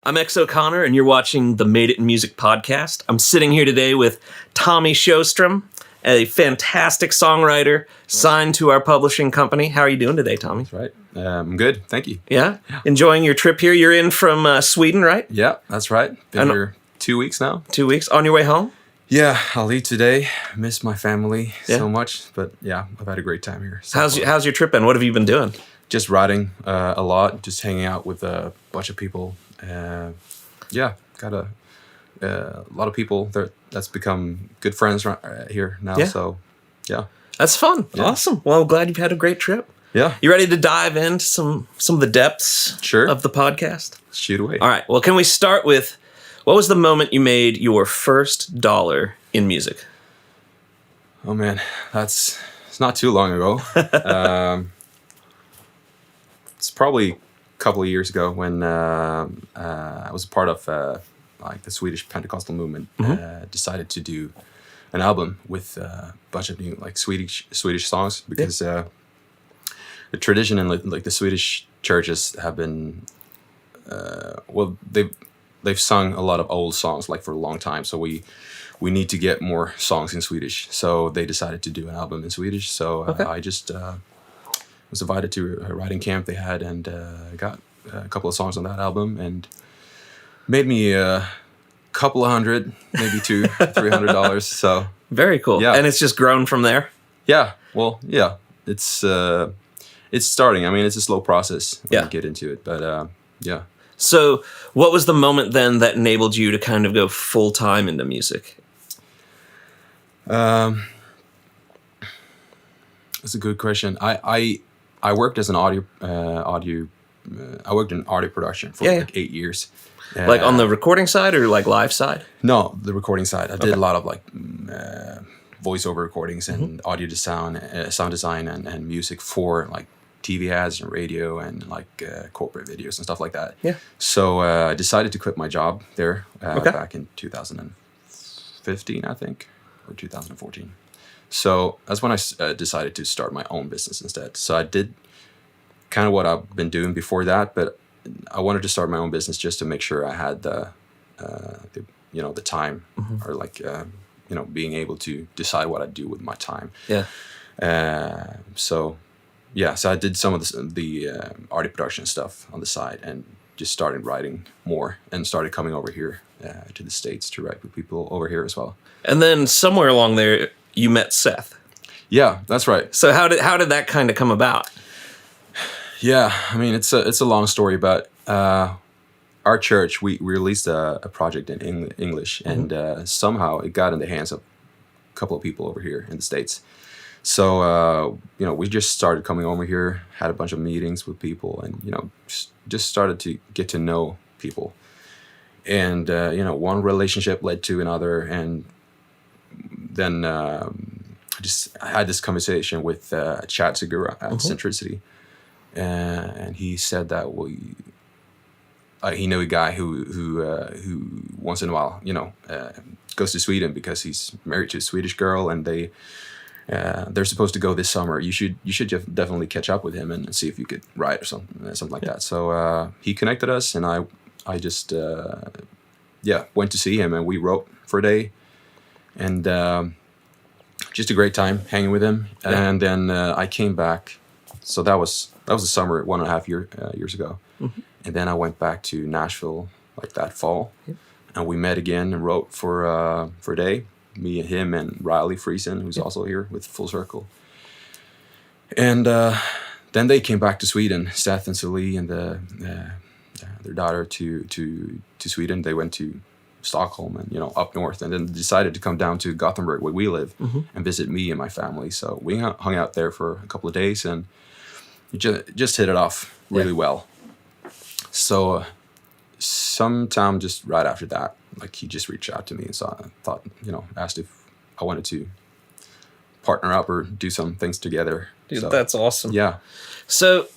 I'm X O'Connor, and you're watching the Made It in Music podcast. I'm sitting here today with Tommy Sjöström, a fantastic songwriter signed to our publishing company. How are you doing today, Tommy? That's right. I'm good. Thank you. Yeah? Enjoying your trip here? You're in from Sweden, right? Yeah, that's right. Been here 2 weeks now. 2 weeks. On your way home? Yeah, I'll leave today. Miss my family so much, but yeah, I've had a great time here. So How's your trip been? What have you been doing? just writing a lot, just hanging out with a bunch of people. Got a lot of people that's become good friends here now. Yeah. So, yeah. That's fun. Yeah. Awesome. Well, I'm glad you've had a great trip. Yeah. You ready to dive into some of the depths of the podcast? Shoot away. All right. Well, can we start with, what was the moment you made your first dollar in music? Oh, man. It's not too long ago. It's probably a couple of years ago when I was a part of like the Swedish Pentecostal movement. Decided to do an album with a bunch of new like Swedish songs because the tradition in like the Swedish churches have been they've sung a lot of old songs like for a long time, so we need to get more songs in Swedish. So they decided to do an album in Swedish. So I just was invited to a writing camp they had and got a couple of songs on that album and made me a couple of $100, maybe $200-$300. So very cool. Yeah, and it's just grown from there. Yeah. Well, yeah. It's starting. I mean, it's a slow process when you get into it, but yeah. So, what was the moment then that enabled you to kind of go full time into music? That's a good question. I worked as an audio. I worked in audio production for like 8 years. Like on the recording side or like live side? No, the recording side. I did a lot of like voiceover recordings and audio design, sound design, and music for like TV ads and radio and like corporate videos and stuff like that. Yeah. So I decided to quit my job there back in 2015, I think, or 2014. So that's when I decided to start my own business instead. So I did kind of what I've been doing before that, but I wanted to start my own business just to make sure I had the time or like being able to decide what I'd do with my time. Yeah. So I did some of the audio production stuff on the side and just started writing more and started coming over here to the States to write with people over here as well. And then somewhere along there, you met Seth. Yeah, that's right. So how did that kind of come about? Yeah, I mean it's a long story, but our church we released a project in English, and somehow it got in the hands of a couple of people over here in the States. So we just started coming over here, had a bunch of meetings with people, and just started to get to know people, and one relationship led to another, and then I had this conversation with Chad Segura at Centricity, and he said that he knew a guy who once in a while goes to Sweden because he's married to a Swedish girl, and they're supposed to go this summer. You should definitely catch up with him and see if you could write or something like that. So he connected us, and I just went to see him, and we wrote for a day, and just a great time hanging with him. And then I came back. So that was the summer 1.5 years ago, and then I went back to Nashville like that fall, and we met again and wrote for a day. Me and him and Riley Friesen, who's also here with Full Circle. And then they came back to Sweden, Seth and Celie and their daughter to Sweden. They went to Stockholm and up north, and then decided to come down to Gothenburg where we live and visit me and my family. So we hung out there for a couple of days and just hit it off really well. So sometime just right after that, like he just reached out to me, and so I thought, asked if I wanted to partner up or do some things together. Dude, so, that's awesome. Yeah. So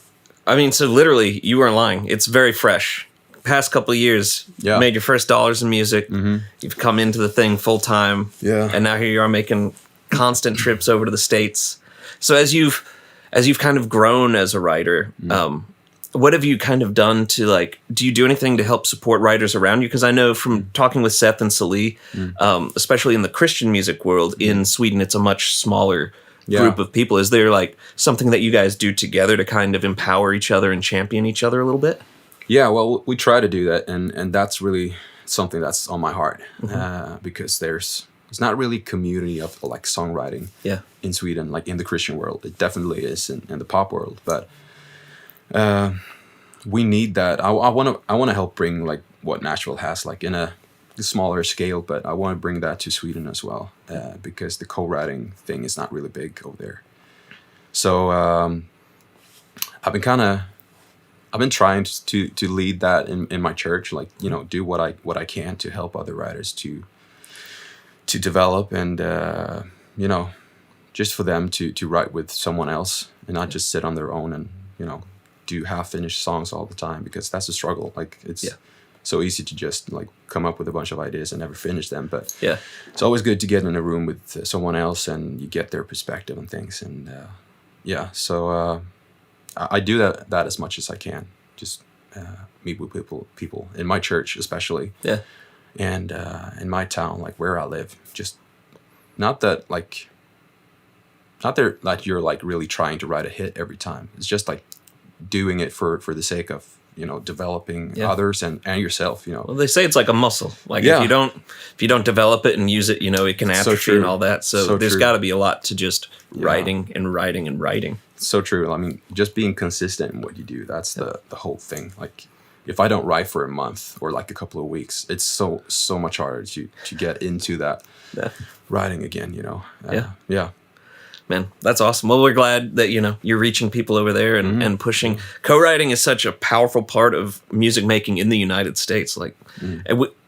literally, you weren't lying. It's very fresh. Past couple of years, you made your first dollars in music. You've come into the thing full time. Yeah. And now here you are making constant trips over to the States. So as you've kind of grown as a writer, what have you kind of done to like, do you do anything to help support writers around you? Because I know from talking with Seth and Salih, especially in the Christian music world in Sweden, it's a much smaller group of people. Is there like something that you guys do together to kind of empower each other and champion each other a little bit? Yeah, well, we try to do that, and that's really something that's on my heart, because there's not really community of like songwriting in Sweden, like in the Christian world. It definitely is in the pop world, but we need that. I want to help bring like what Nashville has, like in a smaller scale, but I want to bring that to Sweden as well, because the co-writing thing is not really big over there. So I've been trying to lead that in my church, like, you know, do what I can to help other writers to develop, and you know, just for them to write with someone else and not just sit on their own and, you know, do half-finished songs all the time, because that's a struggle. Like, it's so easy to just like come up with a bunch of ideas and never finish them, but it's always good to get in a room with someone else and you get their perspective on things. And so I do that as much as I can, just meet with people in my church especially, and in my town, like where I live. Just not that you're like really trying to write a hit every time. It's just like doing it for the sake of, you know, developing others and yourself, you know. Well, they say it's like a muscle. Like if you don't develop it and use it, you know, it can atrophy and all that. So there's got to be a lot to just writing and writing and writing. So true. I mean, just being consistent in what you do, that's the whole thing. Like, if I don't write for a month or like a couple of weeks, it's so much harder to get into that writing again, you know. Man, that's awesome. Well, we're glad that, you know, you're reaching people over there and pushing. Co-writing is such a powerful part of music making in the United States. Like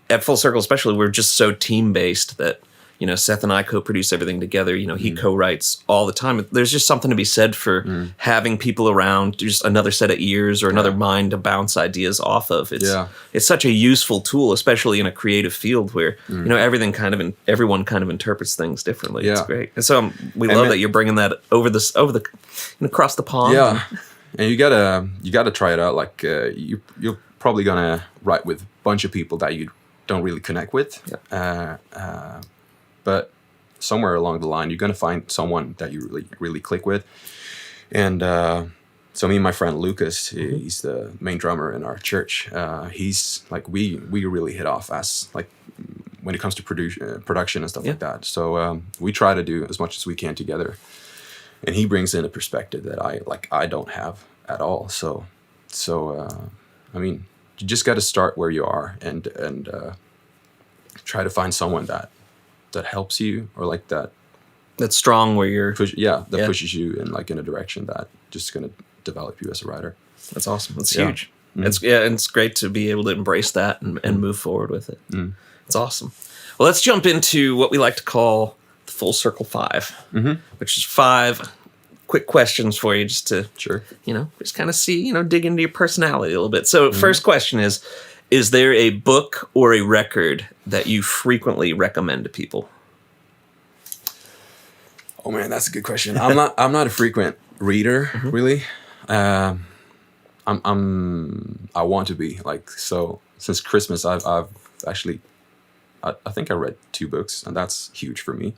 at Full Circle especially, we're just so team-based that, you know, Seth and I co-produce everything together. You know, he co-writes all the time. There's just something to be said for having people around, just another set of ears or another mind to bounce ideas off of. It's such a useful tool, especially in a creative field where, you know, everyone kind of interprets things differently. It's great. And so we love that you're bringing that across the pond. Yeah. And you gotta try it out. Like you're probably gonna write with a bunch of people that you don't really connect with. But somewhere along the line, you're going to find someone that you really, really click with. And so me and my friend Lucas, he's the main drummer in our church. He's like, we really hit off as like when it comes to production and stuff like that. So we try to do as much as we can together. And he brings in a perspective that I don't have at all. So I mean, you just got to start where you are and try to find someone that helps you, or like that's strong where you're pushes you in a direction that just going to develop you as a writer. That's awesome. That's huge. It's great to be able to embrace that and move forward with it. It's awesome. Well, let's jump into what we like to call the Full Circle 5, which is 5 quick questions for you, just to you know, just kind of see, you know, dig into your personality a little bit. So first question is there a book or a record that you frequently recommend to people? Oh man, that's a good question. I'm not a frequent reader, really. I want to be, like, so since Christmas I've actually I think I read 2 books, and that's huge for me.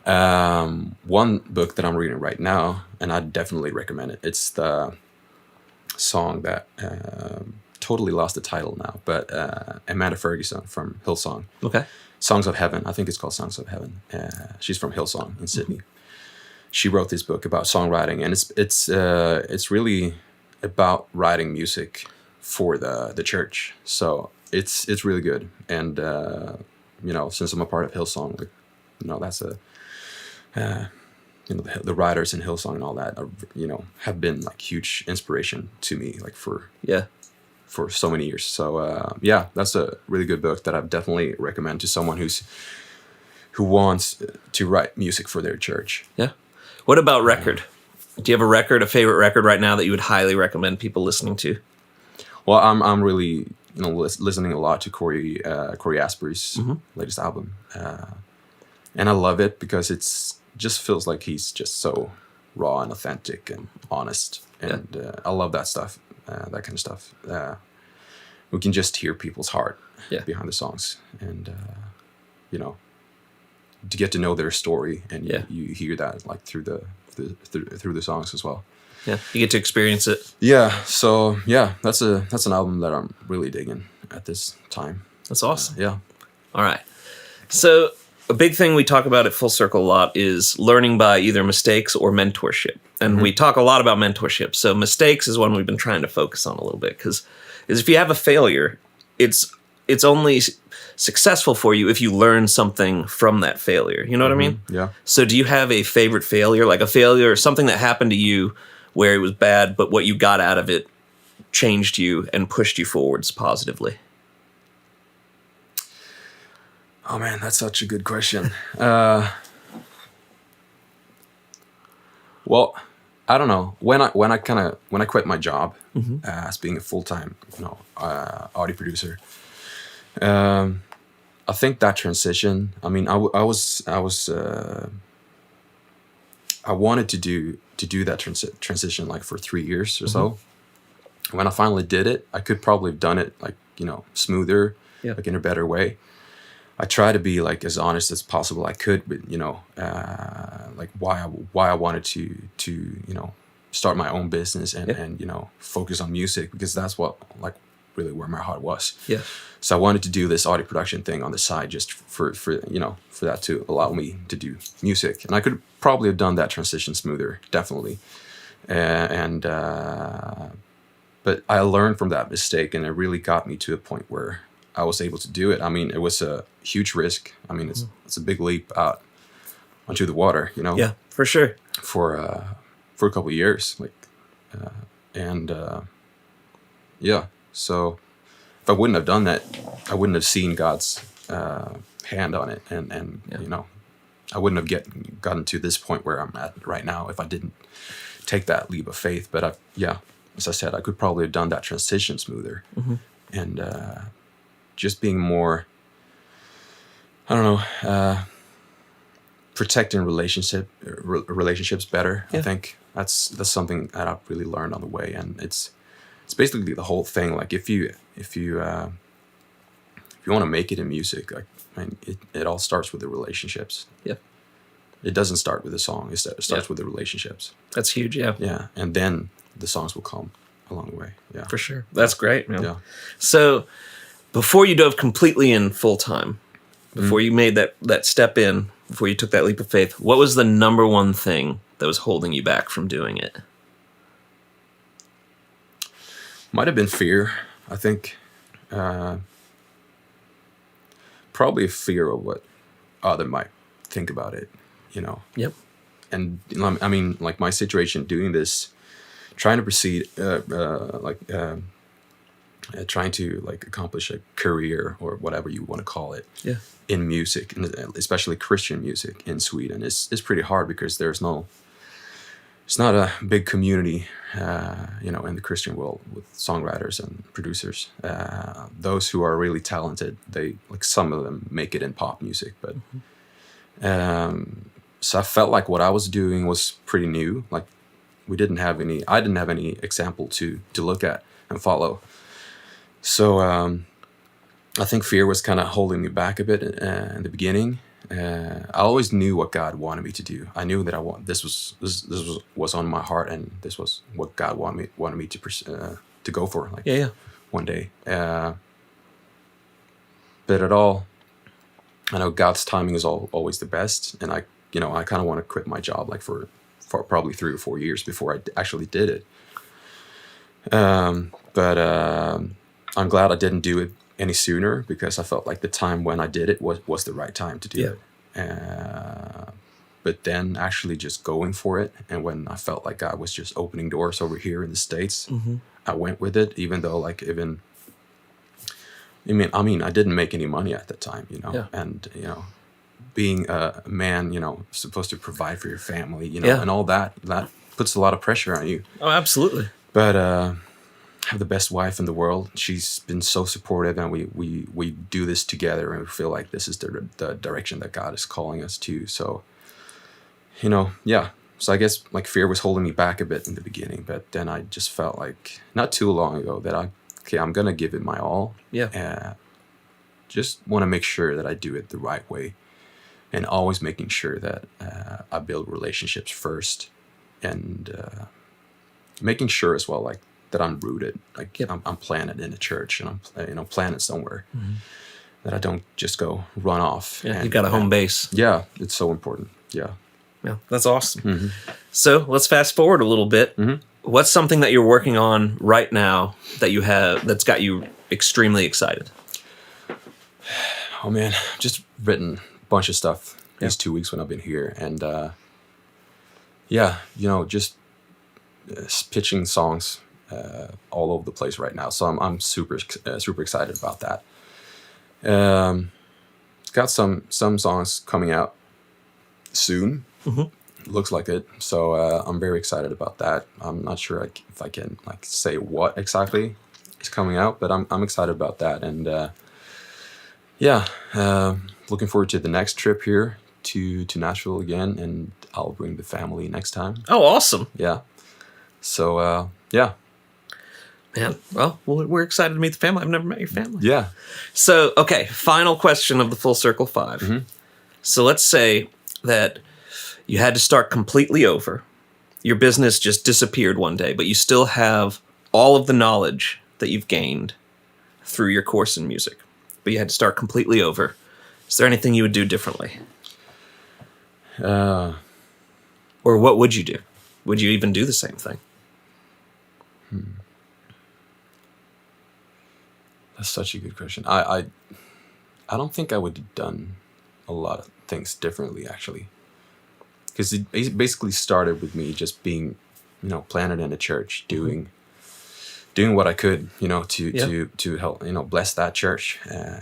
One book that I'm reading right now, and I definitely recommend it. It's the song that totally lost the title now, but Amanda Ferguson from Hillsong. Songs of Heaven. I think it's called Songs of Heaven. She's from Hillsong in Sydney. She wrote this book about songwriting, and it's really about writing music for the church. So it's really good. And you know, since I'm a part of Hillsong, like, you know, that's a you know, the writers in Hillsong and all that are, you know, have been like huge inspiration to me, like for so many years. So that's a really good book that I definitely recommend to someone who wants to write music for their church. What about record? Do you have a favorite record right now that you would highly recommend people listening to? Well, I'm really, you know, listening a lot to Corey Asbury's latest album, and I love it because it's just feels like he's just so raw and authentic and honest, and I love that stuff. that kind of stuff. We can just hear people's heart behind the songs, and to get to know their story, and you hear that like through the songs as well. Yeah, you get to experience it. Yeah, so that's an album that I'm really digging at this time. That's awesome. Yeah. All right. So a big thing we talk about at Full Circle a lot is learning by either mistakes or mentorship. And we talk a lot about mentorship. So mistakes is one we've been trying to focus on a little bit, because if you have a failure, it's only successful for you if you learn something from that failure. You know what I mean? Yeah. So do you have a favorite failure, like a failure or something that happened to you where it was bad, but what you got out of it changed you and pushed you forwards positively? Oh man, that's such a good question. Well, I don't know. When I quit my job as being a full-time, audio producer, I think that transition. I mean, I wanted to do that transition like for 3 years or so. When I finally did it, I could probably have done it like smoother, like in a better way. I try to be like as honest as possible I could, but like why I wanted to start my own business and focus on music, because that's what like really where my heart was. Yeah. So I wanted to do this audio production thing on the side just for that to allow me to do music, and I could probably have done that transition smoother, definitely. But I learned from that mistake, and it really got me to a point where I was able to do it. I mean, it was a huge risk. I mean, it's a big leap out onto the water, Yeah, for sure. For a couple of years, like, yeah. So if I wouldn't have done that, I wouldn't have seen God's hand on it, and I wouldn't have gotten to this point where I'm at right now if I didn't take that leap of faith. But as I said, I could probably have done that transition smoother, and just being more, I don't know, protecting relationships better. Yeah. I think that's something that I've really learned on the way, and it's basically the whole thing. Like if you want to make it in music, like, I mean, it all starts with the relationships. Yeah. It doesn't start with the song. It starts with the relationships. That's huge. Yeah. Yeah, and then the songs will come along the way. Yeah, for sure. That's great, man. Yeah. So before you dove completely in full time, before you made that step in, before you took that leap of faith, what was the number one thing that was holding you back from doing it? Might have been fear, I think. Probably a fear of what other might think about it, Yep. And I mean, like my situation doing this, trying to proceed, trying to like accomplish a career or whatever you want to call it, in music, and especially Christian music in Sweden, is pretty hard because it's not a big community, in the Christian world with songwriters and producers. Those who are really talented, some of them make it in pop music, but so I felt like what I was doing was pretty new. Like I didn't have any example to look at and follow. So I think fear was kind of holding me back a bit in the beginning. I always knew what God wanted me to do. I knew that this was on my heart, and this was what God wanted me to go for. Like one day. But at all, I know God's timing is always the best, and I kind of want to quit my job like for probably 3 or 4 years before I actually did it. But I'm glad I didn't do it any sooner, because I felt like the time when I did it was the right time to do it. But then actually just going for it, and when I felt like God was just opening doors over here in the States, I went with it, even though I didn't make any money at that time, and being a man, supposed to provide for your family, and all that puts a lot of pressure on you. Oh, absolutely. But I have the best wife in the world. She's been so supportive, and we do this together, and we feel like this is the direction that God is calling us to. So, So I guess like fear was holding me back a bit in the beginning, but then I just felt like not too long ago that I'm gonna give it my all. Yeah. Just want to make sure that I do it the right way, and always making sure that I build relationships first, and making sure as well like that I'm rooted, like I'm planted in a church, and I'm planted somewhere. Mm-hmm. That I don't just go run off. Yeah, you got a home base. Yeah, it's so important. Yeah. Yeah, that's awesome. Mm-hmm. So let's fast forward a little bit. Mm-hmm. What's something that you're working on right now that's got you extremely excited? Oh man, just written a bunch of stuff these 2 weeks when I've been here, and just pitching songs all over the place right now. So I'm super excited about that. Got some songs coming out soon. Mm-hmm. Looks like it. So I'm very excited about that. I'm not sure if I can like say what exactly is coming out, but I'm excited about that. And looking forward to the next trip here to Nashville again, and I'll bring the family next time. Oh, awesome. Yeah. So yeah. Man, well, we're excited to meet the family. I've never met your family. Yeah. So, okay, final question of the Full Circle 5. Mm-hmm. So let's say that you had to start completely over. Your business just disappeared one day, but you still have all of the knowledge that you've gained through your course in music. But you had to start completely over. Is there anything you would do differently? Or what would you do? Would you even do the same thing? That's such a good question. I don't think I would have done a lot of things differently, actually. Because it basically started with me just being, planted in a church, doing what I could, to help, bless that church,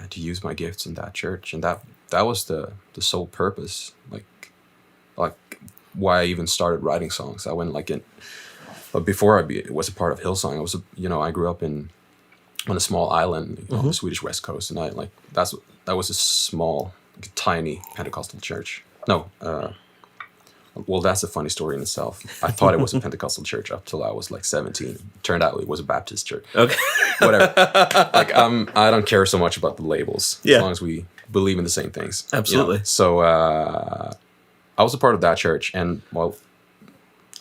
to use my gifts in that church. And that was the sole purpose, like why I even started writing songs. I went but before I was a part of Hillsong, I grew up on a small island on the Swedish west coast, and that was a small, tiny Pentecostal church. No, well, that's a funny story in itself. I thought it was a Pentecostal church up till I was like 17. Turned out it was a Baptist church. Okay, whatever. I don't care so much about the labels as long as we believe in the same things. Absolutely. So I was a part of that church, and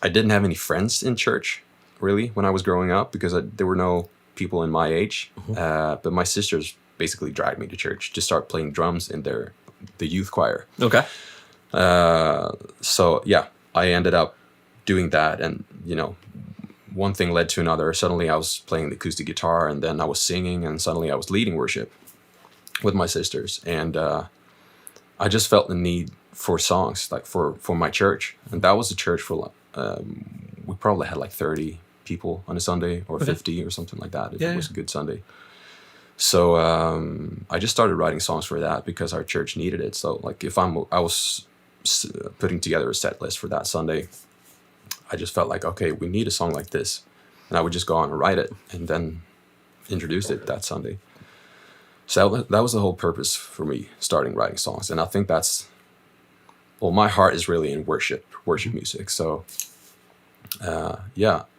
I didn't have any friends in church really when I was growing up because there were no people in my age, but my sisters basically dragged me to church to start playing drums in the youth choir. Okay. So yeah, I ended up doing that, and one thing led to another. Suddenly I was playing the acoustic guitar, and then I was singing, and suddenly I was leading worship with my sisters, and I just felt the need for songs, like for my church, and that was a church for we probably had like 30 people on a Sunday, or 50 or something like that if it was a good Sunday. So I just started writing songs for that because our church needed it. So like if I was putting together a set list for that Sunday, I just felt like, okay, we need a song like this, and I would just go on and write it and then introduce it that Sunday. So that was the whole purpose for me starting writing songs, and I think my heart is really in worship music. So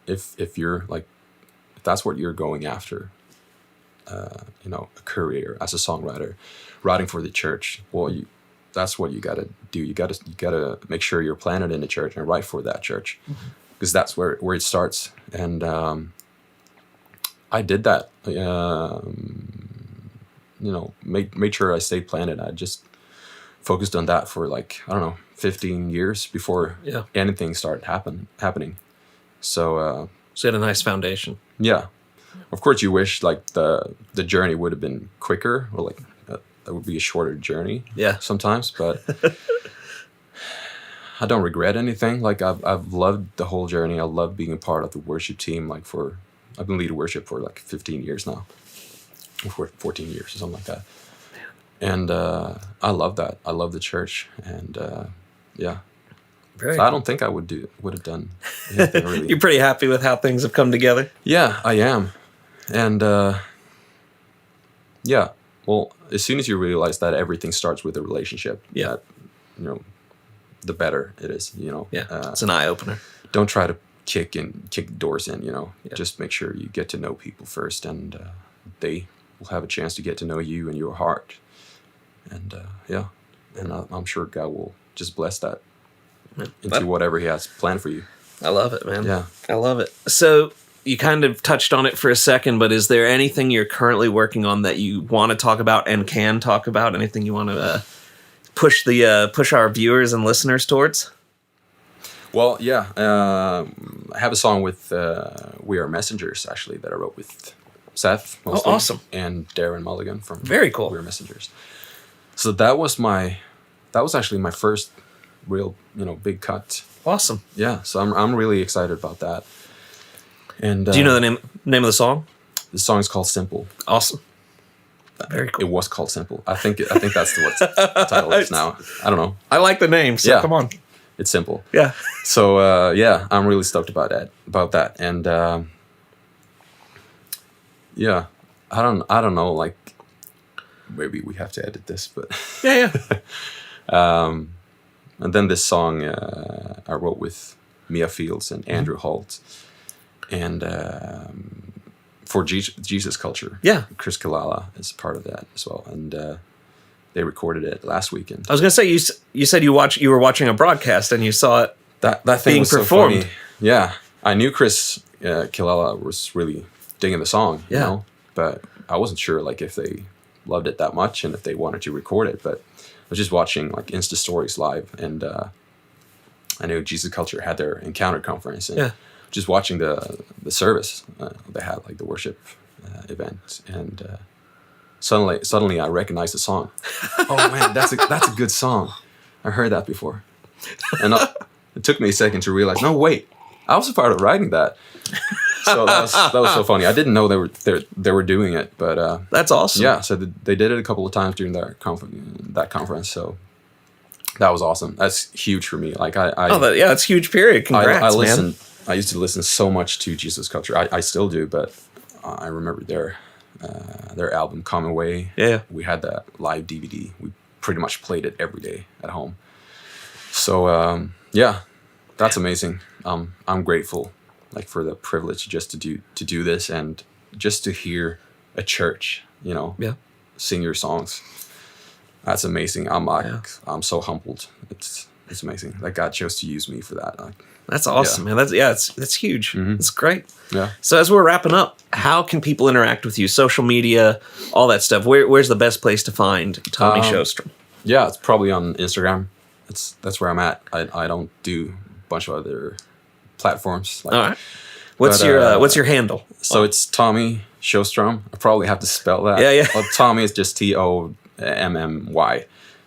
if you're like, if that's what you're going after, a career as a songwriter, writing for the church, that's what you gotta do. You gotta make sure you're planted in the church and write for that church, because that's where it starts. And I did that. Made sure I stayed planted. I just focused on that for 15 years before anything started happening. So you had a nice foundation. Yeah. Of course, you wish the journey would have been quicker, or that would be a shorter journey. Yeah. Sometimes, but I don't regret anything. I've loved the whole journey. I love being a part of the worship team. I've been leading worship for 15 years now, or 14 years or something like that. And I love that. I love the church, and Very so I don't think I would have done anything really. You're pretty happy with how things have come together? Yeah, I am. And well, as soon as you realize that everything starts with a relationship, that the better it is. Yeah, it's an eye opener. Don't try to kick doors in. Just make sure you get to know people first, and they will have a chance to get to know you and your heart. And and I'm sure God will just bless that into whatever He has planned for you. I love it, man. Yeah, I love it. So you kind of touched on it for a second, but is there anything you're currently working on that you want to talk about and can talk about? Anything you want to push our viewers and listeners towards? Well, yeah. I have a song with We Are Messengers, actually, that I wrote with Seth, mostly, awesome, and Darren Mulligan from Very Cool. We Are Messengers. So that was actually my first real, big cut. Awesome. Yeah, so I'm really excited about that. And do you know the name of the song? The song is called Simple. Awesome. Very cool. It was called Simple. I think that's what the title is now. I don't know. I like the name, so come on. It's simple. Yeah. So I'm really stoked about that. And I don't know, like maybe we have to edit this, but yeah. And then this song I wrote with Mia Fields and Andrew Holt, and for Jesus Culture. Yeah. Chris Kalala is part of that as well, and they recorded it last weekend. I was gonna say you said you were watching a broadcast and you saw it that thing being was performed. So funny. Yeah, I knew Chris Kalala was really digging the song, but I wasn't sure like if they loved it that much and if they wanted to record it. But I was just watching like Insta Stories live, and I knew Jesus Culture had their Encounter conference, and just watching the service they had, like the worship event, and suddenly I recognized the song. Oh man, that's a good song. I heard that before, and it took me a second to realize. No, wait, I was a part of writing that. So that was so funny. I didn't know they were doing it, but that's awesome. Yeah, so they did it a couple of times during that conference. So that was awesome. That's huge for me. Like that's huge. Period. Congrats, I listened. Man. I used to listen so much to Jesus Culture. I still do, but I remember their album Common Way. Yeah, we had that live DVD. We pretty much played it every day at home. So that's amazing. I'm grateful, like, for the privilege just to do this and just to hear a church, sing your songs. That's amazing. I'm so humbled. It's amazing that God chose to use me for that. That's awesome, man. That's huge. Mm-hmm. It's great. Yeah. So as we're wrapping up, how can people interact with you? Social media, all that stuff. Where's the best place to find Tommy Sjöström? Yeah, it's probably on Instagram. That's where I'm at. I don't do a bunch of other platforms. All right. What's your handle? So it's Tommy Sjöström. I probably have to spell that. Yeah. Well, Tommy is just Tommy.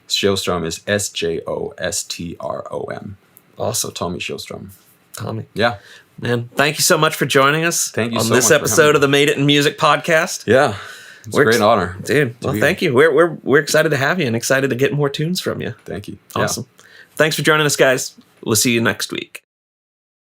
Sjöström is Sjostrom. Also Tommy Sjöström. Tommy. Yeah. Man, thank you so much for joining us. Thank you on so this much episode of the Made It in Music podcast. Yeah. It's a great honor. Dude, well, thank you. We're excited to have you and excited to get more tunes from you. Thank you. Awesome. Yeah. Thanks for joining us, guys. We'll see you next week.